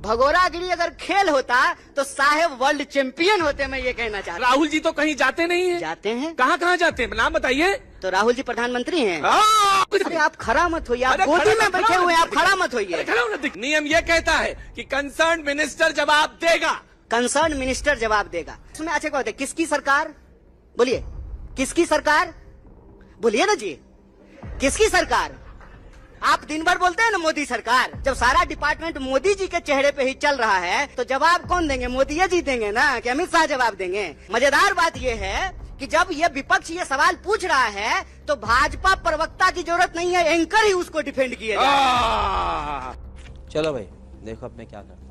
भगोरागिरी अगर खेल होता तो साहेब वर्ल्ड चैंपियन होते, मैं ये कहना चाहता हूँ। राहुल जी तो कहीं जाते नहीं है। जाते हैं। कहाँ कहाँ जाते हैं, नाम बताइए। तो राहुल जी प्रधानमंत्री हैं। अरे आप खड़ा मत होइए, आप गोदी में बैठे हुए हैं, आप खड़ा मत होइए। नियम ये कहता है कि कंसर्न मिनिस्टर जवाब देगा। कंसर्न मिनिस्टर जवाब देगा। इसमें अच्छा क्या होता है, किसकी सरकार? बोलिए किसकी सरकार? बोलिए ना जी, किसकी सरकार? आप दिन भर बोलते हैं ना मोदी सरकार। जब सारा डिपार्टमेंट मोदी जी के चेहरे पे ही चल रहा है तो जवाब कौन देंगे? मोदी जी देंगे ना, कि अमित शाह जवाब देंगे? मजेदार बात ये है कि जब ये विपक्ष ये सवाल पूछ रहा है तो भाजपा प्रवक्ता की जरूरत नहीं है, एंकर ही उसको डिफेंड किया जाए। चलो भाई देखो अब मैं क्या करता हूँ।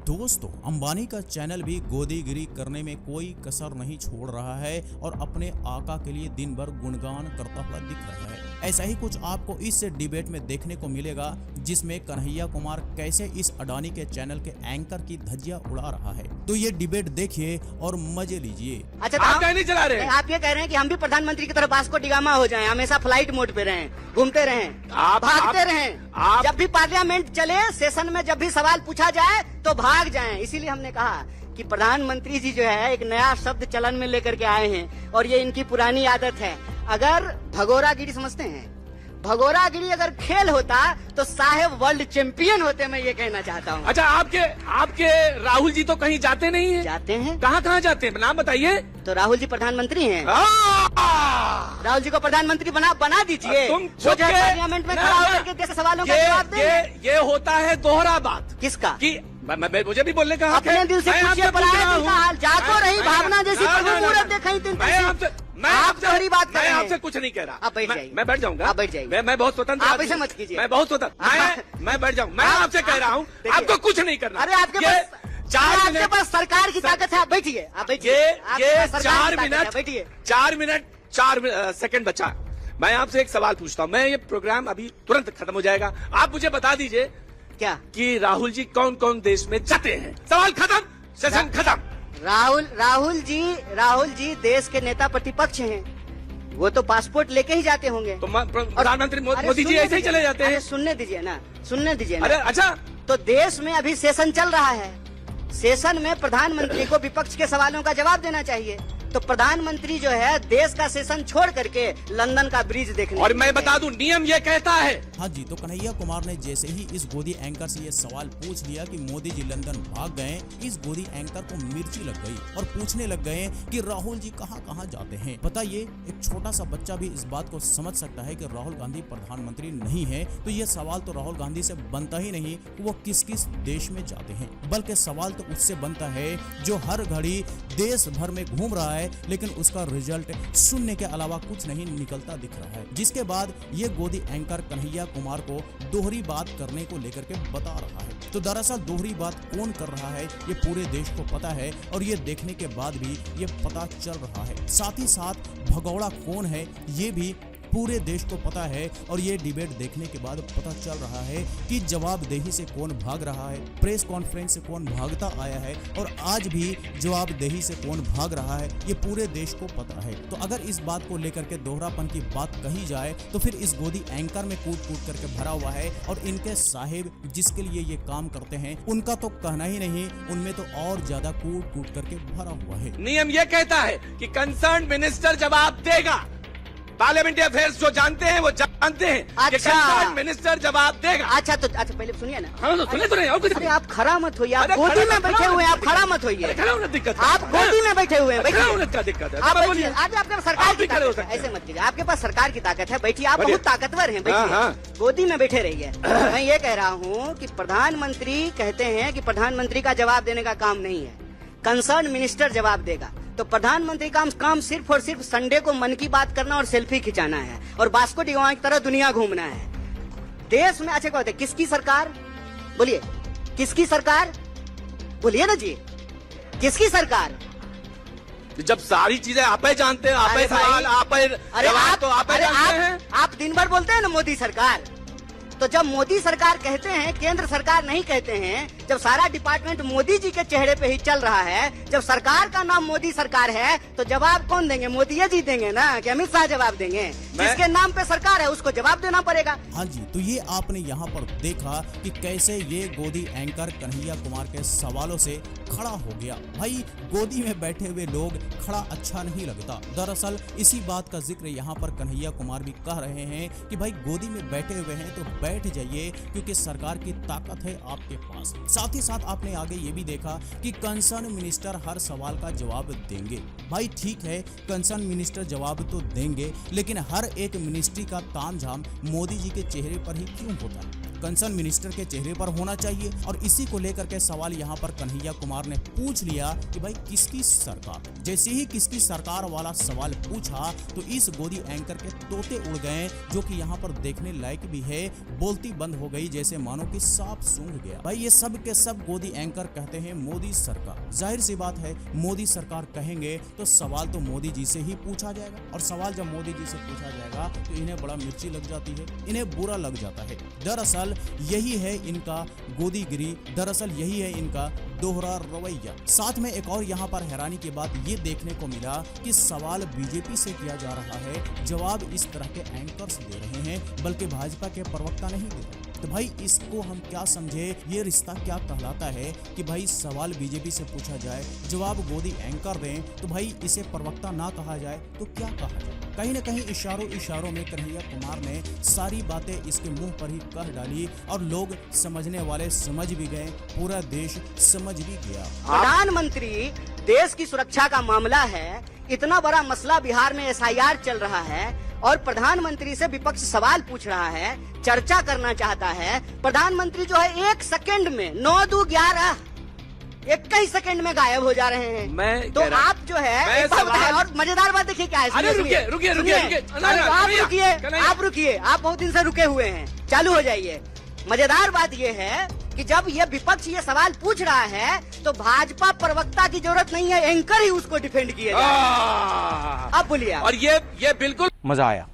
दोस्तों, अंबानी का चैनल भी गोदीगिरी करने में कोई कसर नहीं छोड़ रहा है और अपने आका के लिए दिन भर गुणगान करता हुआ दिख रहा है। ऐसा ही कुछ आपको इस डिबेट में देखने को मिलेगा जिसमें कन्हैया कुमार कैसे इस अडानी के चैनल के एंकर की धज्जियां उड़ा रहा है। तो ये डिबेट देखिए और मजे लीजिए। अच्छा, तो आप नहीं चला रहे? आप ये कह रहे हैं कि हम भी प्रधानमंत्री की तरफ वास्को डिगामा हो जाएं, हमेशा फ्लाइट मोड पे रहें, घूमते रहें, भागते रहें, जब भी पार्लियामेंट चले, सेशन में जब भी सवाल पूछा जाए तो भाग जाएं। इसीलिए हमने कहा कि प्रधानमंत्री जी जो है एक नया शब्द चलन में लेकर के आए हैं और ये इनकी पुरानी आदत है। अगर भगोरागिरी समझते हैं, भगोरागिरी अगर खेल होता तो साहेब वर्ल्ड चैंपियन होते, मैं ये कहना चाहता हूँ। अच्छा, आपके राहुल जी तो कहीं जाते नहीं है। जाते हैं। कहाँ कहाँ जाते हैं, नाम बताइए। तो राहुल जी प्रधानमंत्री हैं। राहुल जी को प्रधानमंत्री बना दीजिए। तुम पार्लियामेंट में खड़ा होकर के देश सवालों का जवाब दें। ये होता है दोहरा बात। किसका? कि मुझे भी बोलने का अपने दिल से पूछिए, पलायन का हाल जातो रही भावना जैसी प्रभु मूरत देखई तीन आप दोहरी बात कर रहे हैं। मैं आपसे कुछ नहीं कह रहा। आप बैठ जाइए। मैं बैठ जाऊंगा। आप बैठ जाइए। मैं बहुत स्वतंत्र। आप ऐसे मत कीजिए। मैं बहुत स्वतंत्र। मैं बैठ जाऊँ। मैं आपसे कह रहा हूँ, आपको कुछ नहीं करना। अरे आपके पास सरकार की ताकत है, आप बैठिए। आप बैठिए। ये 4 मिनट 4 सेकंड बचा। मैं आपसे एक सवाल पूछता हूँ। मैं ये प्रोग्राम अभी तुरंत खत्म हो जाएगा। आप मुझे बता दीजिए क्या कि राहुल जी कौन कौन देश में जाते हैं। सवाल खत्म, सेशन खत्म। राहुल जी देश के नेता प्रतिपक्ष हैं, वो तो पासपोर्ट लेके ही जाते होंगे। तो प्रधानमंत्री मोदी जी ऐसे ही चले जाते हैं। सुनने दीजिए ना। अरे अच्छा, तो देश में अभी सेशन चल रहा है, सेशन में प्रधानमंत्री को विपक्ष के सवालों का जवाब देना चाहिए। तो प्रधानमंत्री जो है देश का सेशन छोड़ करके लंदन का ब्रिज देखने। और मैं बता दूं, नियम ये कहता है। हाँ जी, तो कन्हैया कुमार ने जैसे ही इस गोदी एंकर से ये सवाल पूछ लिया कि मोदी जी लंदन भाग गए, इस गोदी एंकर को मिर्ची लग गई और पूछने लग गए कि राहुल जी कहाँ कहाँ जाते हैं। बताइए, एक छोटा सा बच्चा भी इस बात को समझ सकता है कि राहुल गांधी प्रधानमंत्री नहीं है, तो ये सवाल तो राहुल गांधी से बनता ही नहीं कि वो किस किस देश में जाते हैं, बल्कि सवाल तो उससे बनता है जो हर घड़ी देश भर में घूम रहा है लेकिन उसका रिजल्ट सुनने के अलावा कुछ नहीं निकलता दिख रहा है। जिसके बाद ये गोदी एंकर कन्हैया कुमार को दोहरी बात करने को लेकर के बता रहा है। तो दरअसल दोहरी बात कौन कर रहा है ये पूरे देश को पता है और ये देखने के बाद भी ये पता चल रहा है। साथ ही साथ भगौड़ा कौन है ये भी पूरे देश को पता है और ये डिबेट देखने के बाद पता चल रहा है कि जवाबदेही से कौन भाग रहा है, प्रेस कॉन्फ्रेंस से कौन भागता आया है और आज भी जवाबदेही से कौन भाग रहा है, ये पूरे देश को पता है। तो अगर इस बात को लेकर के दोहरापन की बात कही जाए तो फिर इस गोदी एंकर में कूट कूट करके भरा हुआ है और इनके साहिब जिसके लिए ये काम करते हैं उनका तो कहना ही नहीं, उनमें तो और ज्यादा कूट कूट करके भरा हुआ है। नियम ये कहता है कि कंसर्न मिनिस्टर जवाब देगा। पार्लियामेंट्री अफेयर्स जो जानते हैं वो जानते हैं। अच्छा, कंसर्न मिनिस्टर जवाब देगा। अच्छा पहले सुनिए ना। हाँ, तो सुने तो नहीं। और कुछ अरे आप खड़ा मत होइए, आप गोदी में बैठे हुए हैं, आप खड़ा मत होइए। दिक्कत, आप गोदी में बैठे हुए हैं, बैठिए। दिक्कत है। आप बैठिए। आज आपके पास सरकार की ताकत है, ऐसे मत कीजिए। आपके पास सरकार की ताकत है, बैठिए। आप बहुत ताकतवर हैं, बैठिए। गोदी में बैठे रहिए। मैं ये कह रहा हूँ कि प्रधानमंत्री कहते हैं कि प्रधानमंत्री का जवाब देने का काम नहीं है, कंसर्न मिनिस्टर जवाब देगा। तो प्रधानमंत्री का काम सिर्फ और सिर्फ संडे को मन की बात करना और सेल्फी खिंचाना है और वास्को डिगामा की तरह दुनिया घूमना है। देश में अच्छा क्या होता है, किसकी सरकार? बोलिए किसकी सरकार? बोलिए ना जी, किसकी सरकार? जब सारी चीजें आप ही जानते हैं, आप ही सवाल, आप ही जवाब, तो आप ही जानते हैं। आप दिन भर बोलते हैं ना मोदी सरकार, तो जब मोदी सरकार कहते हैं, केंद्र सरकार नहीं कहते हैं, जब सारा डिपार्टमेंट मोदी जी के चेहरे पे ही चल रहा है, जब सरकार का नाम मोदी सरकार है, तो जवाब कौन देंगे? मोदी जी देंगे ना, कि अमित शाह जवाब देंगे? जिसके नाम पे सरकार है उसको जवाब देना पड़ेगा। हाँ जी, तो ये आपने यहाँ पर देखा कि कैसे ये गोदी एंकर कन्हैया कुमार के सवालों से खड़ा हो गया। भाई गोदी में बैठे हुए लोग खड़ा अच्छा नहीं लगता। दरअसल इसी बात का जिक्र यहाँ पर कन्हैया कुमार भी कह रहे हैं कि भाई गोदी में बैठे हुए हैं तो बैठ जाइए, क्योंकि सरकार की ताकत है आपके पास। साथ ही साथ आपने आगे ये भी देखा कि कंसर्न मिनिस्टर हर सवाल का जवाब देंगे। भाई ठीक है, कंसर्न मिनिस्टर जवाब तो देंगे, लेकिन हर एक मिनिस्ट्री का तामझाम मोदी जी के चेहरे पर ही क्यों होता है? कंसर्न मिनिस्टर के चेहरे पर होना चाहिए। और इसी को लेकर के सवाल यहाँ पर कन्हैया कुमार ने पूछ लिया कि भाई किसकी सरकार? जैसे ही किसकी सरकार वाला सवाल पूछा तो इस गोदी एंकर के तोते उड़ गए, जो कि यहाँ पर देखने लायक भी है। बोलती बंद हो गई, जैसे मानो कि सांप सूंघ गया। भाई ये सब के सब गोदी एंकर कहते हैं मोदी सरकार। जाहिर सी बात है, मोदी सरकार कहेंगे तो सवाल तो मोदी जी से ही पूछा जाएगा, और सवाल जब मोदी जी से पूछा जाएगा तो इन्हें बड़ा मिर्ची लग जाती है, इन्हें बुरा लग जाता है। दरअसल यही है इनका गोदीगिरी, दरअसल यही है इनका दोहरा रवैया। साथ में एक और यहाँ पर हैरानी की बात ये देखने को मिला कि सवाल बीजेपी से किया जा रहा है, जवाब इस तरह के एंकर्स दे रहे हैं, बल्कि भाजपा के प्रवक्ता नहीं दे रहे। तो भाई इसको हम क्या समझे? ये रिश्ता क्या कहलाता है कि भाई सवाल बीजेपी से पूछा जाए, जवाब गोदी एंकर दें, तो भाई इसे प्रवक्ता ना कहा जाए तो क्या कहा जाए? कहीं न कहीं इशारों में कन्हैया कुमार ने सारी बातें इसके मुंह पर ही कह डाली, और लोग समझने वाले समझ भी गए, पूरा देश समझ भी गया। प्रधानमंत्री देश की सुरक्षा का मामला है, इतना बड़ा मसला बिहार में SIR चल रहा है, और प्रधानमंत्री से विपक्ष सवाल पूछ रहा है, चर्चा करना चाहता है। प्रधानमंत्री जो है 1 सेकंड में 9-2-11 21 सेकंड में गायब हो जा रहे हैं। मैं तो आप जो है और मजेदार बात देखिए क्या है। अरे रुकिए आप रुकिए, आप बहुत दिन से रुके हुए हैं, चालू हो जाइए। मजेदार बात ये है कि जब ये विपक्ष ये सवाल पूछ रहा है तो भाजपा प्रवक्ता की जरूरत नहीं है, एंकर ही उसको डिफेंड किए। अब बोलिए। और ये बिल्कुल मजा आया।